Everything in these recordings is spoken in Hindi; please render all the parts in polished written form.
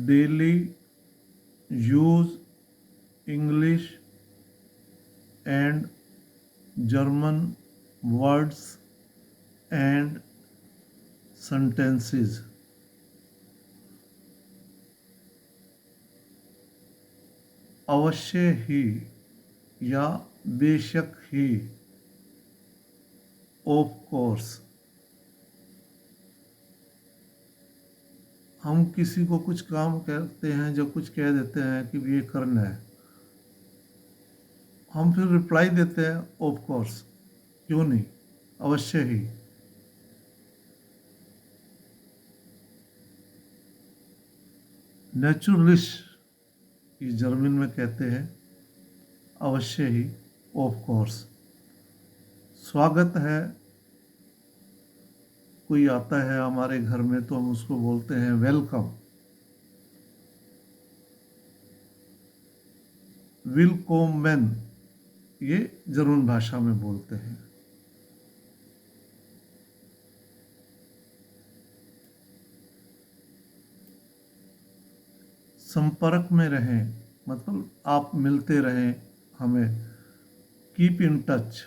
daily use English and German words and sentences. अवश्य ही या बेशक ही, ऑफ कोर्स। हम किसी को कुछ काम करते हैं, जब कुछ कह देते हैं कि ये करना है, हम फिर रिप्लाई देते हैं ऑफ कोर्स, क्यों नहीं, अवश्य ही। नेचुरलिस्ट ये जर्मन में कहते हैं अवश्य ही, ऑफ कोर्स। स्वागत है, कोई आता है हमारे घर में तो हम उसको बोलते हैं वेलकम। विलकोमेन ये जर्मन भाषा में बोलते हैं। संपर्क में रहें मतलब आप मिलते रहें हमें। Keep in touch.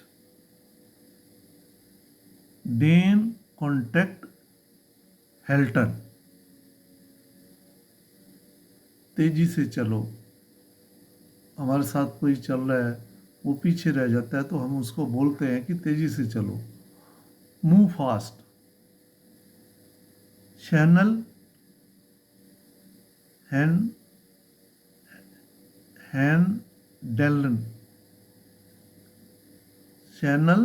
डेन कॉन्टेक्ट हेल्टन। तेजी से चलो, हमारे साथ कोई चल रहा है वो पीछे रह जाता है तो हम उसको बोलते हैं कि तेजी से चलो। Move fast. चैनल हैंडलन। चैनल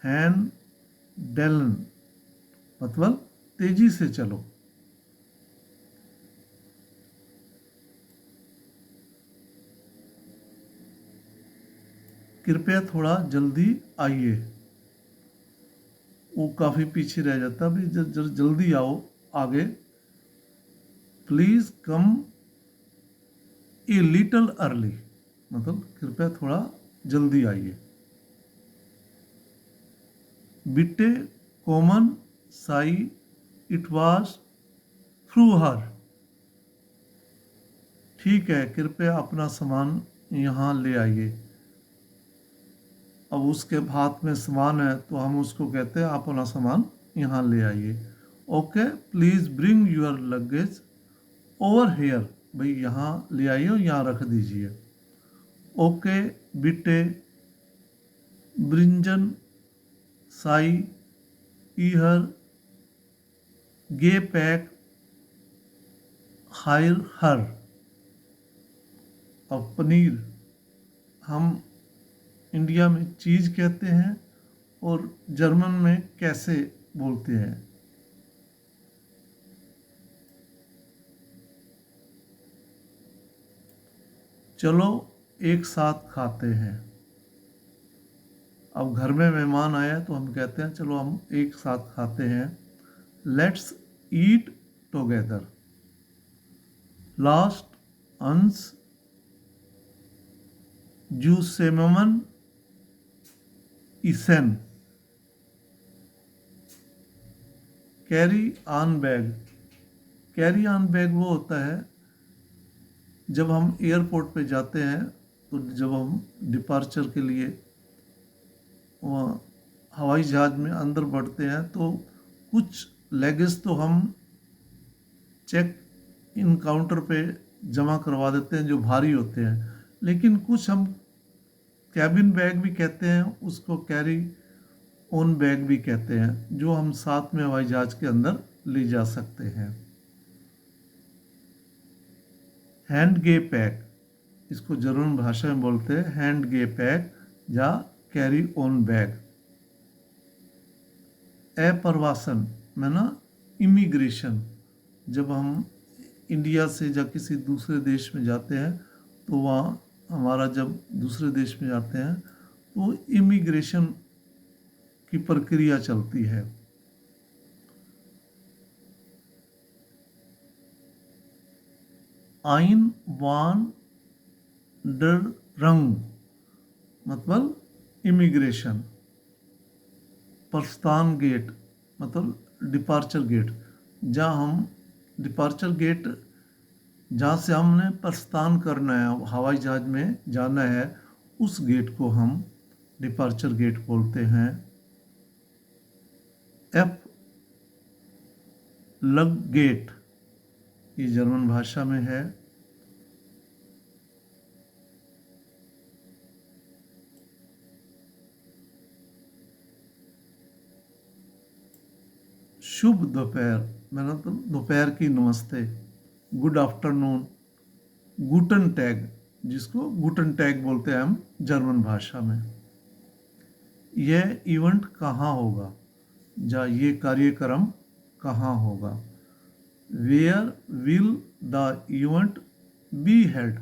हैंडलन मतलब तेजी से चलो। कृपया थोड़ा जल्दी आइए, वो काफ़ी पीछे रह जाता है, भाई जल्दी आओ आगे। Please come a little early मतलब कृपया थोड़ा जल्दी आइए। बिट्टे कॉमन साई इट वाज थ्रू हर। ठीक है, कृपया अपना सामान यहाँ ले आइए। अब उसके हाथ में सामान है तो हम उसको कहते हैं आप अपना सामान यहाँ ले आइए। Okay, please bring your luggage over here. भाई यहाँ ले आइए और यहाँ रख दीजिए। ओके बिटे ब्रिंजन साई ईहर गे पैक हायर हर। अब पनीर हम इंडिया में चीज़ कहते हैं और जर्मन में कैसे बोलते हैं। चलो एक साथ खाते हैं। अब घर में मेहमान आया तो हम कहते हैं चलो हम एक साथ खाते हैं। Let's eat together. लास्ट अंस जूसेमन इसेन। Carry on bag. Carry on bag वो होता है जब हम एयरपोर्ट पे जाते हैं तो जब हम डिपार्चर के लिए हवाई जहाज़ में अंदर बढ़ते हैं तो कुछ लगेज तो हम चेक इन काउंटर पे जमा करवा देते हैं जो भारी होते हैं, लेकिन कुछ हम कैबिन बैग भी कहते हैं, उसको कैरी ऑन बैग भी कहते हैं, जो हम साथ में हवाई जहाज़ के अंदर ले जा सकते हैं। हैंड गे पैक, इसको जर्मन भाषा में बोलते हैं हैंड गे पैक या कैरी ऑन बैग। अप्रवासन में ना इमिग्रेशन, जब हम इंडिया से या किसी दूसरे देश में जाते हैं तो वहाँ हमारा जब दूसरे देश में जाते हैं तो इमिग्रेशन की प्रक्रिया चलती है। आइन वान डर रंग मतलब इमिग्रेशन। प्रस्थान गेट मतलब डिपार्चर गेट, जहाँ हम डिपार्चर गेट जहाँ से हमने प्रस्थान करना है, हवाई जहाज में जाना है, उस गेट को हम डिपार्चर गेट बोलते हैं। एफ लग गेट, ये जर्मन भाषा में है। शुभ दोपहर, मैंने तो दोपहर की नमस्ते। गुड आफ्टरनून, गुटन टैग, जिसको गुटन टैग बोलते हैं हम जर्मन भाषा में। यह इवेंट कहाँ होगा, या ये कार्यक्रम कहाँ होगा। Where will the event be held.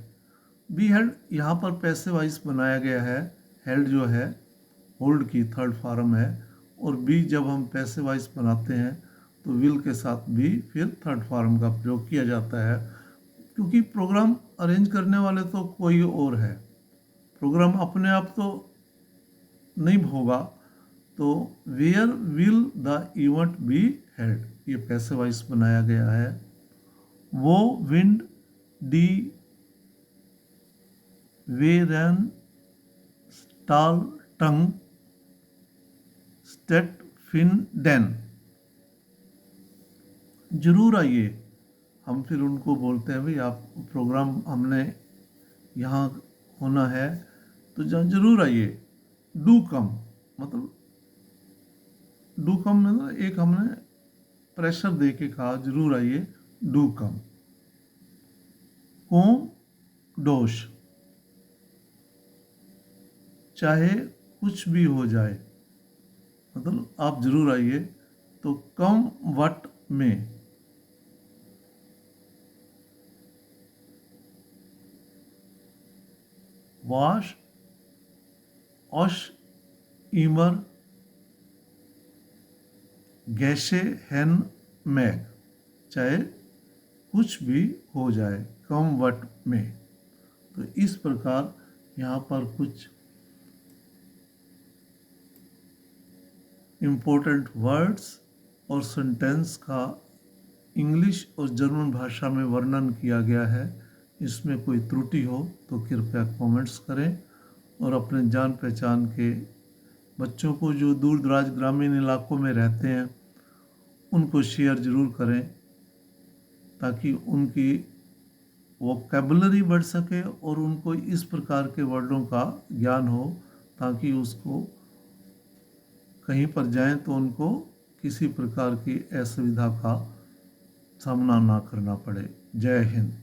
Be held यहाँ पर पैसे वाइज बनाया गया है। हेल्ड जो है होल्ड की थर्ड फॉर्म है, और बी जब हम पैसे वाइज बनाते हैं तो विल के साथ भी फिर थर्ड फॉर्म का प्रयोग किया जाता है, क्योंकि प्रोग्राम अरेंज करने वाले तो कोई और है। प्रोग्राम अपने आप तो नहीं होगा, तो where will the event be held, ये पैसे वाइज बनाया गया है। वो विंड डी वेरन स्टाल टंग स्टेट फिन डेन। जरूर आइए, हम फिर उनको बोलते हैं भाई आप प्रोग्राम हमने यहाँ होना है तो जरूर आइए। डू कम, मतलब डू कम में एक हमने प्रेशर दे के कहा जरूर आइए, डू कम। कोम डोश, चाहे कुछ भी हो जाए, मतलब आप जरूर आइए। तो कम वट में। वाश ऑश इमर गैशे हैन मैग, चाहे कुछ भी हो जाए, कम वट में। तो इस प्रकार यहाँ पर कुछ इम्पोर्टेंट वर्ड्स और सेंटेंस का इंग्लिश और जर्मन भाषा में वर्णन किया गया है। इसमें कोई त्रुटि हो तो कृपया कमेंट्स करें, और अपने जान पहचान के बच्चों को जो दूर दराज ग्रामीण इलाकों में रहते हैं उनको शेयर ज़रूर करें, ताकि उनकी वोकैबुलरी बढ़ सके और उनको इस प्रकार के वर्डों का ज्ञान हो, ताकि उसको कहीं पर जाएं तो उनको किसी प्रकार की असुविधा का सामना ना करना पड़े। जय हिंद।